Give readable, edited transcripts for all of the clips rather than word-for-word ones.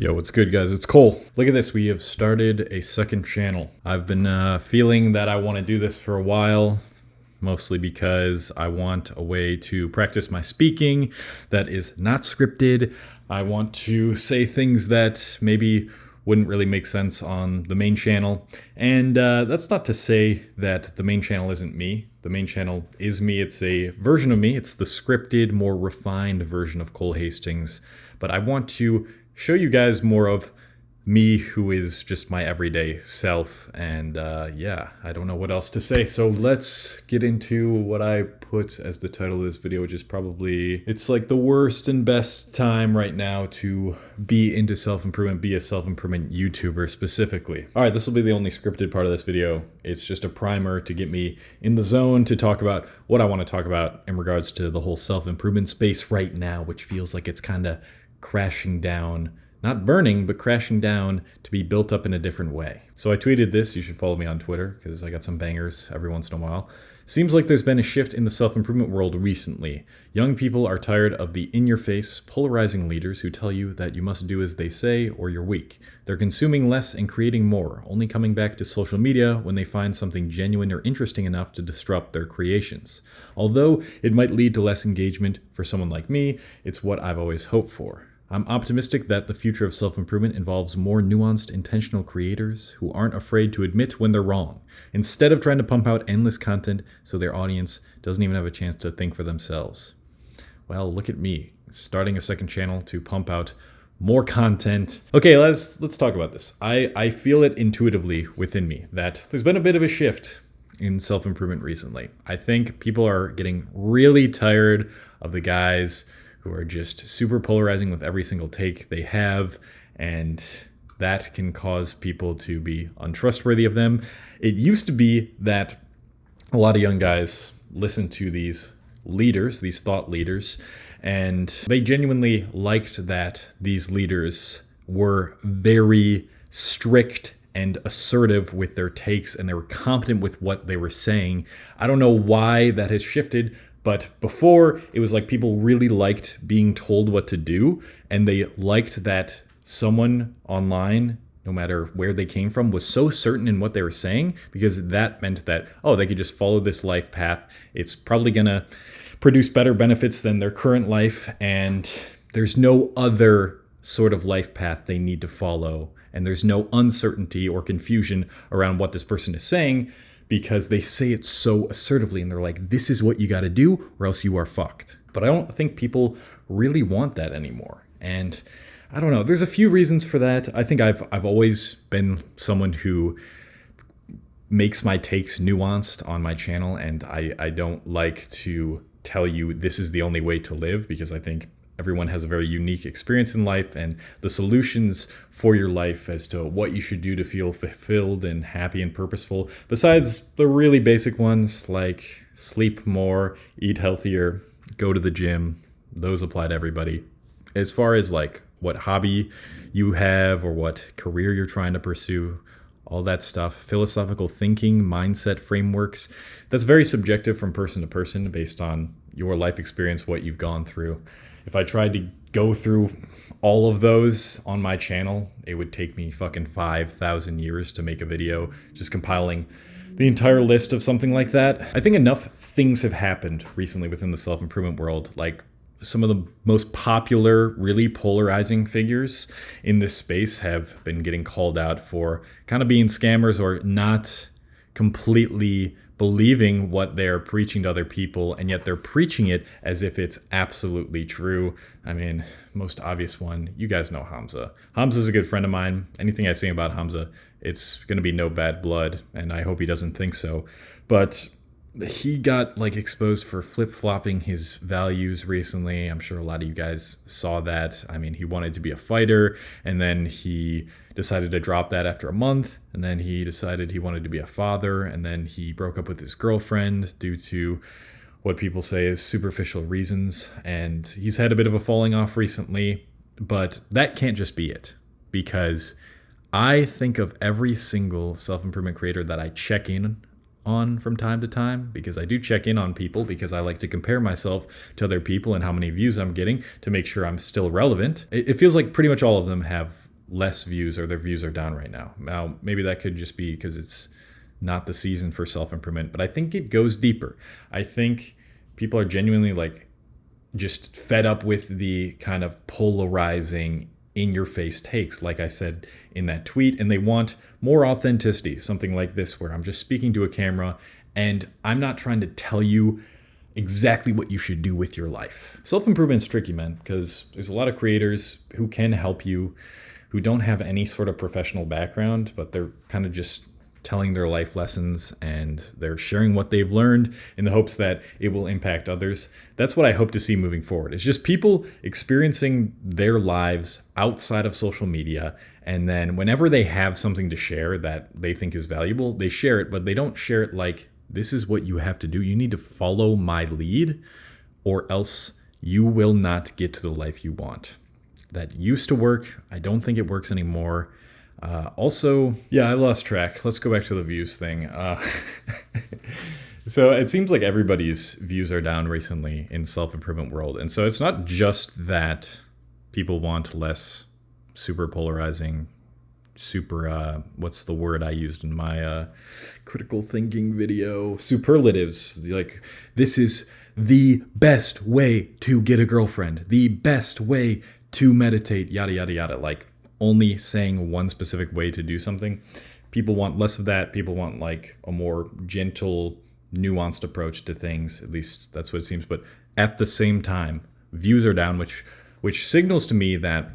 Yo, what's good, guys? It's Cole. Look at this. We have started a second channel. I've been feeling that I want to do this for a while, mostly because I want a way to practice my speaking that is not scripted. I want to say things that maybe wouldn't really make sense on the main channel. And that's not to say that the main channel isn't me. The main channel is me. It's a version of me. It's the scripted, more refined version of Cole Hastings. But I want to show you guys more of me, who is just my everyday self. And yeah, I don't know what else to say. So let's get into what I put as the title of this video, which is probably, it's like the worst and best time right now to be into self-improvement, be a self-improvement YouTuber specifically. All right, this will be the only scripted part of this video. It's just a primer to get me in the zone to talk about what I want to talk about in regards to the whole self-improvement space right now, which feels like it's kind of crashing down, not burning, but crashing down to be built up in a different way. So I tweeted this. You should follow me on Twitter because I got some bangers every once in a while. Seems like there's been a shift in the self-improvement world recently. Young people are tired of the in-your-face, polarizing leaders who tell you that you must do as they say or you're weak. They're consuming less and creating more, only coming back to social media when they find something genuine or interesting enough to disrupt their creations. Although it might lead to less engagement for someone like me, it's what I've always hoped for. I'm optimistic that the future of self-improvement involves more nuanced, intentional creators who aren't afraid to admit when they're wrong, instead of trying to pump out endless content so their audience doesn't even have a chance to think for themselves. Well, look at me, starting a second channel to pump out more content. Okay, let's talk about this. I feel it intuitively within me that there's been a bit of a shift in self-improvement recently. I think people are getting really tired of the guys who are just super polarizing with every single take they have, and that can cause people to be untrustworthy of them. It used to be that a lot of young guys listened to these leaders, these thought leaders, and they genuinely liked that these leaders were very strict and assertive with their takes, and they were confident with what they were saying. I don't know why that has shifted, but before, it was like people really liked being told what to do, and they liked that someone online, no matter where they came from, was so certain in what they were saying, because that meant that, oh, they could just follow this life path. It's probably gonna produce better benefits than their current life, and there's no other sort of life path they need to follow, and there's no uncertainty or confusion around what this person is saying, because they say it so assertively and they're like, this is what you got to do or else you are fucked. But I don't think people really want that anymore. And I don't know, there's a few reasons for that. I think I've always been someone who makes my takes nuanced on my channel, and I don't like to tell you this is the only way to live, because I think everyone has a very unique experience in life, and the solutions for your life as to what you should do to feel fulfilled and happy and purposeful, besides the really basic ones like sleep more, eat healthier, go to the gym, those apply to everybody. As far as like what hobby you have or what career you're trying to pursue, all that stuff, philosophical thinking, mindset frameworks, that's very subjective from person to person based on your life experience, what you've gone through. If I tried to go through all of those on my channel, it would take me fucking 5,000 years to make a video just compiling the entire list of something like that. I think enough things have happened recently within the self-improvement world, like some of the most popular, really polarizing figures in this space have been getting called out for kind of being scammers or not completely believing what they're preaching to other people, and yet they're preaching it as if it's absolutely true. I mean, most obvious one, you guys know Hamza. Hamza's a good friend of mine. Anything I say about Hamza, it's going to be no bad blood, and I hope he doesn't think so. But he got like exposed for flip-flopping his values recently. I'm sure a lot of you guys saw that. I mean, he wanted to be a fighter, and then he decided to drop that after a month, and then he decided he wanted to be a father, and then he broke up with his girlfriend due to what people say is superficial reasons, and he's had a bit of a falling off recently. But that can't just be it, because I think of every single self-improvement creator that I check in on from time to time, because I do check in on people because I like to compare myself to other people and how many views I'm getting to make sure I'm still relevant. It feels like pretty much all of them have less views or their views are down right now. Now, maybe that could just be because it's not the season for self-improvement, but I think it goes deeper. I think people are genuinely like just fed up with the kind of polarizing in your face takes, like I said in that tweet, and they want more authenticity, something like this where I'm just speaking to a camera and I'm not trying to tell you exactly what you should do with your life. Self-improvement's tricky, man, because there's a lot of creators who can help you who don't have any sort of professional background, but they're kind of just telling their life lessons and they're sharing what they've learned in the hopes that it will impact others. That's what I hope to see moving forward. It's just people experiencing their lives outside of social media, and then whenever they have something to share that they think is valuable, they share it, but they don't share it like, this is what you have to do. You need to follow my lead or else you will not get to the life you want. That used to work. I don't think it works anymore. Also, I lost track. Let's go back to the views thing. So it seems like everybody's views are down recently in self-improvement world. And so it's not just that people want less super polarizing, what's the word I used in my critical thinking video? Superlatives. Like, this is the best way to get a girlfriend, the best way to meditate, yada, yada, yada. Like, only saying one specific way to do something. People want less of that. People want like a more gentle, nuanced approach to things. At least that's what it seems. But at the same time, views are down, which signals to me that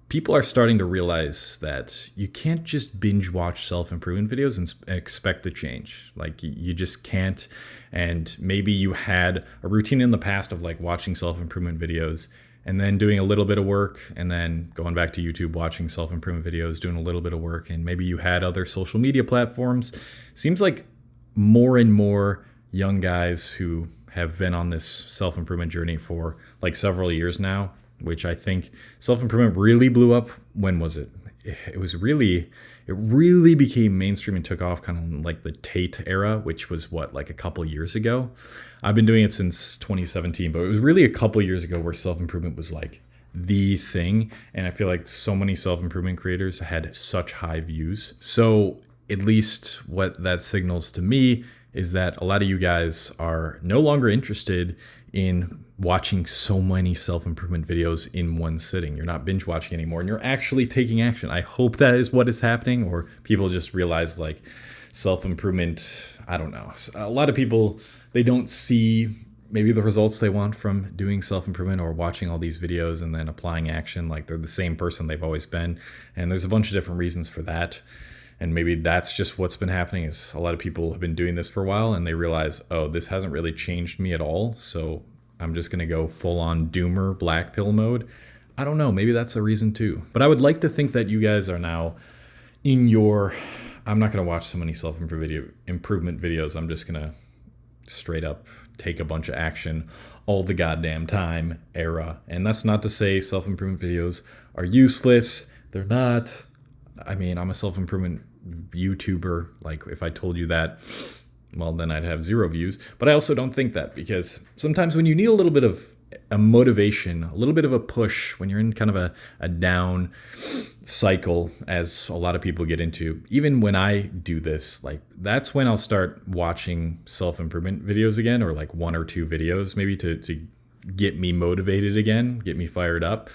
people are starting to realize that you can't just binge watch self-improvement videos and expect to change. Like, you just can't. And maybe you had a routine in the past of like watching self-improvement videos and then doing a little bit of work and then going back to YouTube, watching self-improvement videos, doing a little bit of work. And maybe you had other social media platforms. Seems like more and more young guys who have been on this self-improvement journey for like several years now, which I think self-improvement really blew up. When was it? It really became mainstream and took off kind of like the Tate era, which was like a couple years ago. I've been doing it since 2017, but it was really a couple years ago where self-improvement was like the thing. And I feel like so many self-improvement creators had such high views. So at least what that signals to me is that a lot of you guys are no longer interested in watching so many self-improvement videos in one sitting. You're not binge watching anymore and you're actually taking action. I hope that is what is happening, or people just realize like self-improvement, I don't know. A lot of people, they don't see maybe the results they want from doing self-improvement or watching all these videos and then applying action. Like, they're the same person they've always been. And there's a bunch of different reasons for that. And maybe that's just what's been happening, is a lot of people have been doing this for a while and they realize, oh, this hasn't really changed me at all. So I'm just going to go full on doomer black pill mode. I don't know. Maybe that's a reason too. But I would like to think that you guys are now in your, I'm not going to watch so many self-improvement videos. I'm just going to straight up take a bunch of action all the goddamn time era. And that's not to say self-improvement videos are useless. They're not. I mean, I'm a self-improvement YouTuber. Like, if I told you that, well, then I'd have 0 views. But I also don't think that, because sometimes when you need a little bit of a motivation, a little bit of a push, when you're in kind of a down cycle, as a lot of people get into, even when I do this, like, that's when I'll start watching self-improvement videos again, or like 1 or 2 videos maybe to get me motivated again, get me fired up.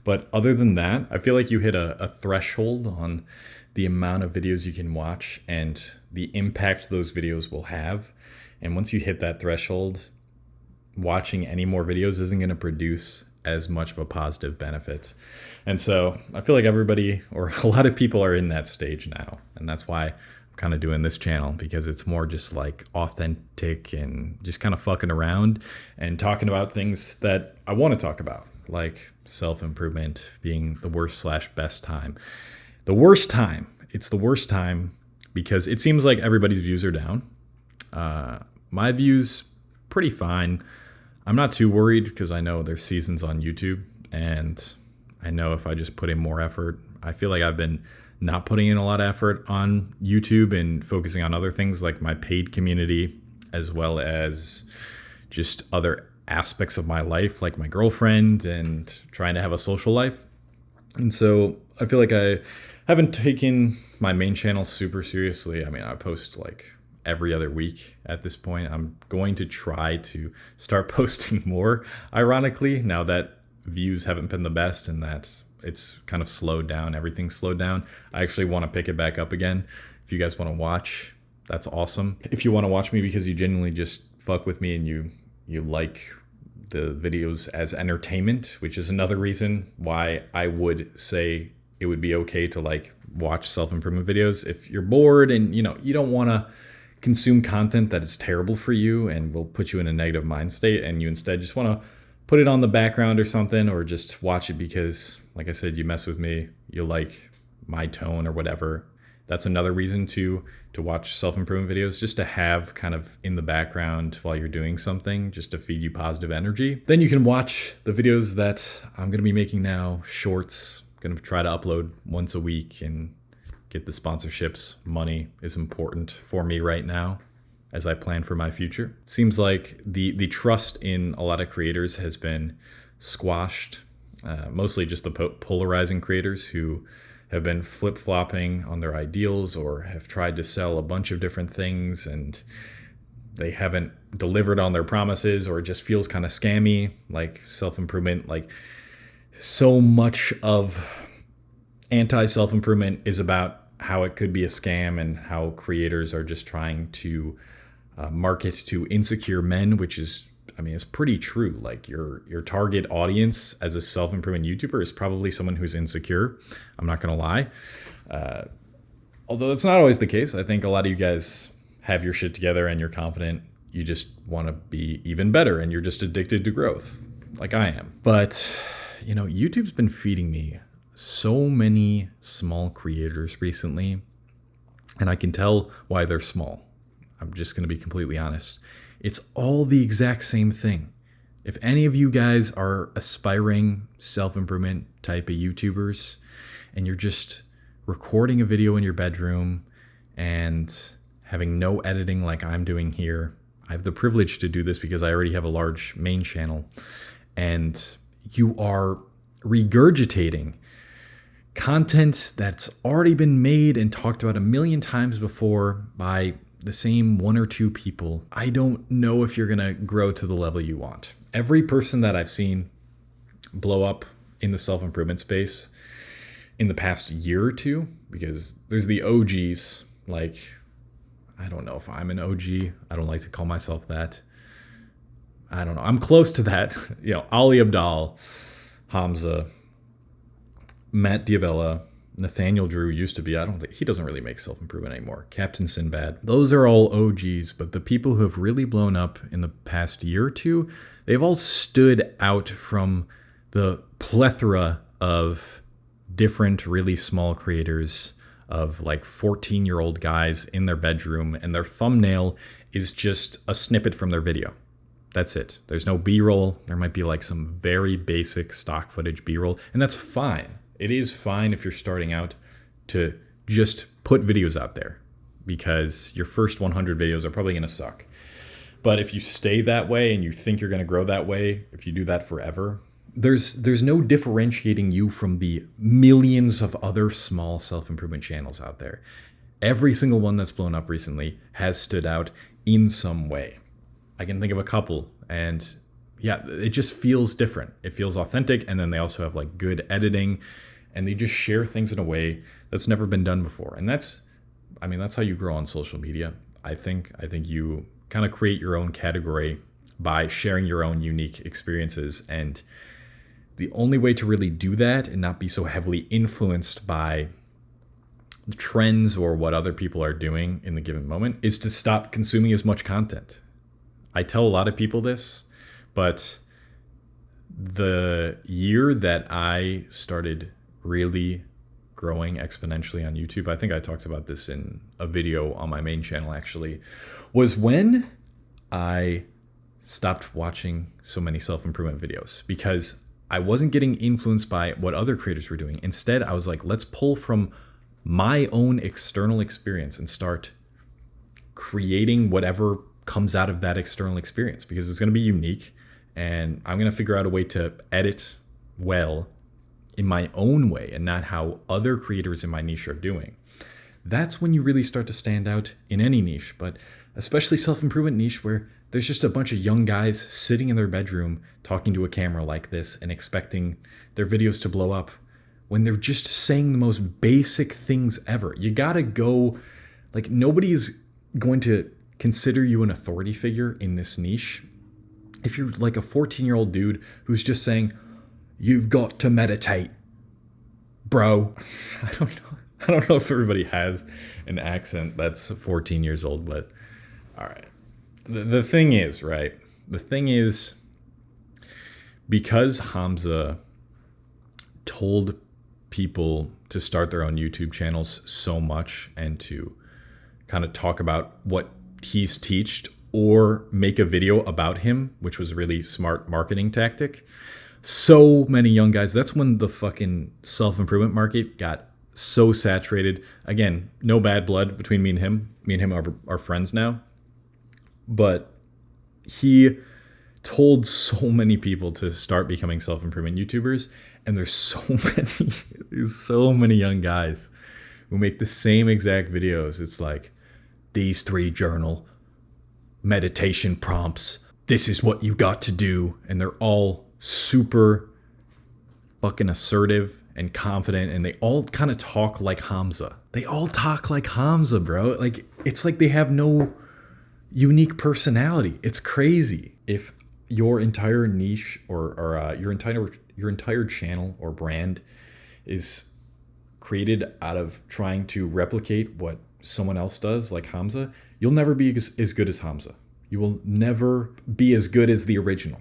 But other than that, I feel like you hit a threshold on the amount of videos you can watch and the impact those videos will have. And once you hit that threshold, watching any more videos isn't going to produce as much of a positive benefit. And so I feel like everybody, or a lot of people, are in that stage now. And that's why I'm kind of doing this channel, because it's more just like authentic and just kind of fucking around and talking about things that I want to talk about, like self-improvement being the worst/best time. The worst time. It's the worst time because it seems like everybody's views are down. My views, pretty fine. I'm not too worried because I know there's seasons on YouTube, and I know if I just put in more effort, I feel like I've been not putting in a lot of effort on YouTube and focusing on other things like my paid community, as well as just other aspects of my life, like my girlfriend and trying to have a social life. And so I feel like I haven't taken my main channel super seriously. I mean, I post like every other week at this point. I'm going to try to start posting more, ironically, now that views haven't been the best and that it's kind of slowed down. Everything's slowed down. I actually want to pick it back up again. If you guys want to watch, that's awesome. If you want to watch me because you genuinely just fuck with me and you like the videos as entertainment, which is another reason why I would say it would be okay to like watch self-improvement videos. If you're bored and you don't want to consume content that is terrible for you and will put you in a negative mind state, and you instead just want to put it on the background or something, or just watch it because, like I said, you mess with me, you like my tone or whatever. That's another reason to watch self-improvement videos, just to have kind of in the background while you're doing something, just to feed you positive energy. Then you can watch the videos that I'm going to be making now, shorts. I'm going to try to upload once a week and get the sponsorships. Money is important for me right now as I plan for my future. It seems like the trust in a lot of creators has been squashed, mostly just the polarizing creators who have been flip-flopping on their ideals or have tried to sell a bunch of different things and they haven't delivered on their promises, or it just feels kind of scammy, like self-improvement. Like, so much of anti-self-improvement is about how it could be a scam and how creators are just trying to market to insecure men, which is, I mean, it's pretty true. Like your target audience as a self-improvement YouTuber is probably someone who's insecure. I'm not going to lie. Although that's not always the case. I think a lot of you guys have your shit together and you're confident. You just want to be even better and you're just addicted to growth like I am. But, YouTube's been feeding me so many small creators recently, and I can tell why they're small. I'm just going to be completely honest. It's all the exact same thing. If any of you guys are aspiring self-improvement type of YouTubers and you're just recording a video in your bedroom and having no editing like I'm doing here, I have the privilege to do this because I already have a large main channel, and you are regurgitating content that's already been made and talked about a million times before by the same one or two people, I don't know if you're going to grow to the level you want. Every person that I've seen blow up in the self-improvement space in the past year or two, because there's the OGs, like, I don't know if I'm an OG. I don't like to call myself that. I don't know. I'm close to that. Ali Abdaal, Hamza, Matt Diavella, Nathaniel Drew used to be. I don't think he doesn't really make self-improvement anymore. Captain Sinbad. Those are all OGs, but the people who have really blown up in the past year or two, they've all stood out from the plethora of different really small creators of like 14-year-old guys in their bedroom, and their thumbnail is just a snippet from their video. That's it. There's no B-roll. There might be like some very basic stock footage B-roll, and that's fine. It is fine if you're starting out to just put videos out there, because your first 100 videos are probably going to suck. But if you stay that way and you think you're going to grow that way, if you do that forever, there's no differentiating you from the millions of other small self-improvement channels out there. Every single one that's blown up recently has stood out in some way. I can think of a couple, and yeah, it just feels different. It feels authentic, and then they also have like good editing, and they just share things in a way that's never been done before. And that's how you grow on social media. I think you kind of create your own category by sharing your own unique experiences. And the only way to really do that and not be so heavily influenced by trends or what other people are doing in the given moment is to stop consuming as much content. I tell a lot of people this, but the year that I started really growing exponentially on YouTube, I think I talked about this in a video on my main channel actually, was when I stopped watching so many self-improvement videos, because I wasn't getting influenced by what other creators were doing. Instead, I was like, let's pull from my own external experience and start creating whatever comes out of that external experience, because it's going to be unique, and I'm going to figure out a way to edit well in my own way and not how other creators in my niche are doing, that's when you really start to stand out in any niche, but especially self-improvement niche where there's just a bunch of young guys sitting in their bedroom talking to a camera like this and expecting their videos to blow up when they're just saying the most basic things ever. You gotta go, like, nobody's going to consider you an authority figure in this niche if you're like a 14-year-old dude who's just saying, "You've got to meditate, bro." I don't know if everybody has an accent that's 14 years old, but all right. The thing is, right? The thing is, because Hamza told people to start their own YouTube channels so much and to kind of talk about what he's teached or make a video about him, which was a really smart marketing tactic. So many young guys, that's when the fucking self-improvement market got so saturated. Again, no bad blood between me and him. Me and him are friends now. But he told so many people to start becoming self-improvement YouTubers. And there's so many young guys who make the same exact videos. It's like, these 3 journal meditation prompts. This is what you got to do. And they're all super fucking assertive and confident. And they all kind of talk like Hamza. They all talk like Hamza, bro. Like, it's like they have no unique personality. It's crazy. If your entire niche or your entire channel or brand is created out of trying to replicate what someone else does, like Hamza, you'll never be as good as Hamza. You will never be as good as the original.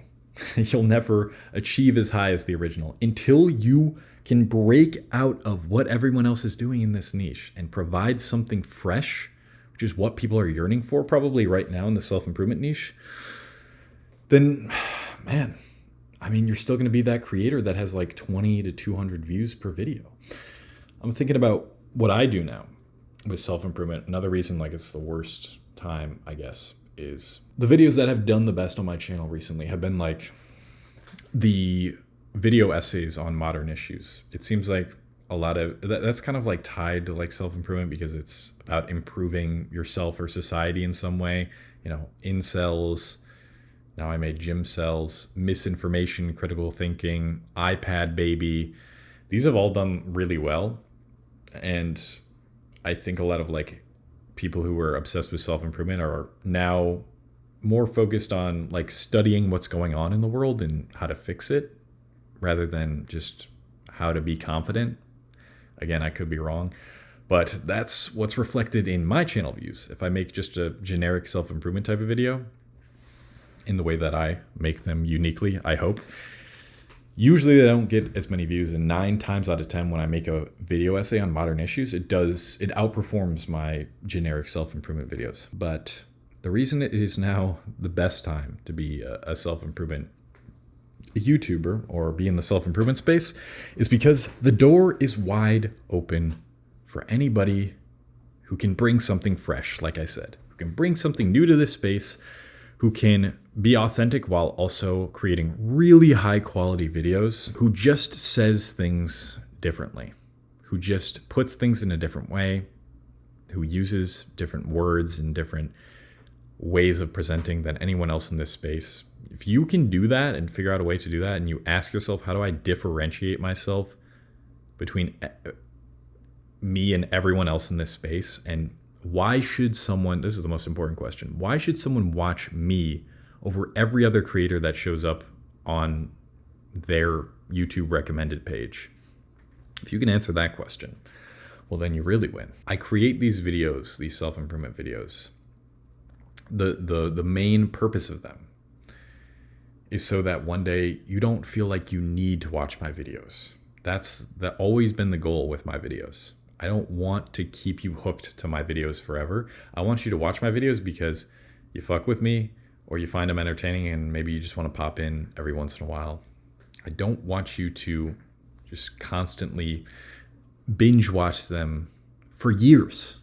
You'll never achieve as high as the original until you can break out of what everyone else is doing in this niche and provide something fresh, which is what people are yearning for probably right now in the self-improvement niche. Then, man, I mean, you're still going to be that creator that has like 20 to 200 views per video. I'm thinking about what I do now with self-improvement. Another reason, like, it's the worst time, I guess, is the videos that have done the best on my channel recently have been like the video essays on modern issues. It seems like a lot of that's kind of like tied to like self-improvement because it's about improving yourself or society in some way. You know, incels. Now I made gym cells, misinformation, critical thinking, iPad baby. These have all done really well. And I think a lot of like people who were obsessed with self-improvement are now more focused on like studying what's going on in the world and how to fix it rather than just how to be confident. Again, I could be wrong, but that's what's reflected in my channel views. If I make just a generic self-improvement type of video in the way that I make them uniquely, I hope, usually they don't get as many views, and 9 times out of 10 when I make a video essay on modern issues, it outperforms my generic self-improvement videos. But the reason it is now the best time to be a self-improvement YouTuber or be in the self-improvement space is because the door is wide open for anybody who can bring something fresh, like I said, who can bring something new to this space, who can be authentic while also creating really high quality videos, who just says things differently, who just puts things in a different way, who uses different words and different ways of presenting than anyone else in this space. If you can do that and figure out a way to do that, and you ask yourself, how do I differentiate myself between me and everyone else in this space? And why should someone, this is the most important question, why should someone watch me over every other creator that shows up on their YouTube recommended page? If you can answer that question, well, then you really win. I create these videos, these self-improvement videos. The main purpose of them is so that one day you don't feel like you need to watch my videos. That's always been the goal with my videos. I don't want to keep you hooked to my videos forever. I want you to watch my videos because you fuck with me or you find them entertaining and maybe you just want to pop in every once in a while. I don't want you to just constantly binge watch them for years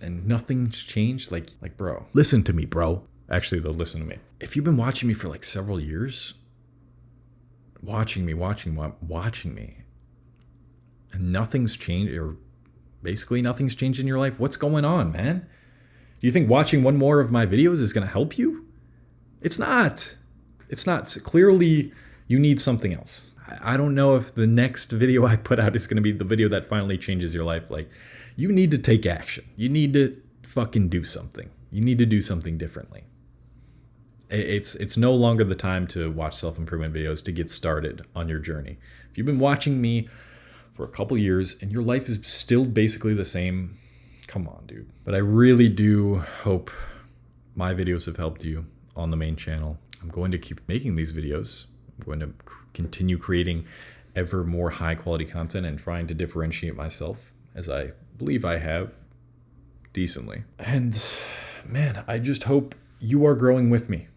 and nothing's changed. Like, bro, listen to me, bro. Actually, they'll listen to me. If you've been watching me for like several years, watching me, and nothing's changed, or basically nothing's changed in your life. What's going on, man? Do you think watching one more of my videos is going to help you? It's not. It's not. So clearly, you need something else. I don't know if the next video I put out is going to be the video that finally changes your life. Like, you need to take action. You need to fucking do something. You need to do something differently. It's no longer the time to watch self-improvement videos to get started on your journey. If you've been watching me for a couple years and your life is still basically the same, come on, dude. But I really do hope my videos have helped you on the main channel. I'm going to keep making these videos. I'm going to continue creating ever more high quality content and trying to differentiate myself, as I believe I have decently. And man, I just hope you are growing with me.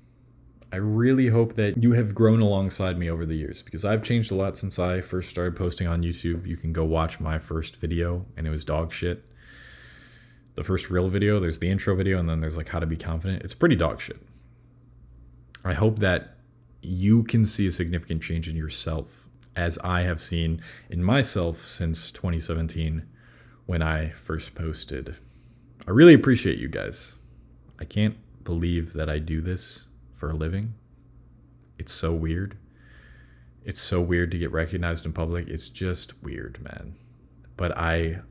I really hope that you have grown alongside me over the years, because I've changed a lot since I first started posting on YouTube. You can go watch my first video, and it was dog shit. The first real video, there's the intro video, and then there's like how to be confident. It's pretty dog shit. I hope that you can see a significant change in yourself, as I have seen in myself since 2017 when I first posted. I really appreciate you guys. I can't believe that I do this for a living. It's so weird. It's so weird to get recognized in public. It's just weird, man. But I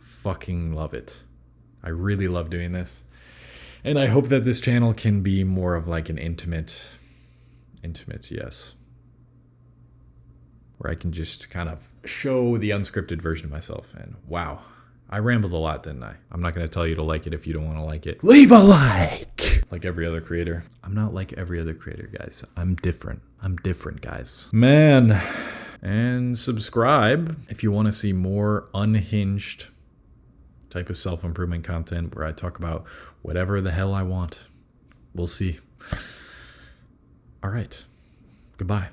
fucking love it. I really love doing this. And I hope that this channel can be more of like an intimate, yes. Where I can just kind of show the unscripted version of myself. And wow, I rambled a lot, didn't I? I'm not going to tell you to like it if you don't want to like it. Leave a like! Like every other creator. I'm not like every other creator, guys. I'm different. I'm different, guys. Man. And subscribe if you want to see more unhinged type of self-improvement content where I talk about whatever the hell I want. We'll see. All right. Goodbye.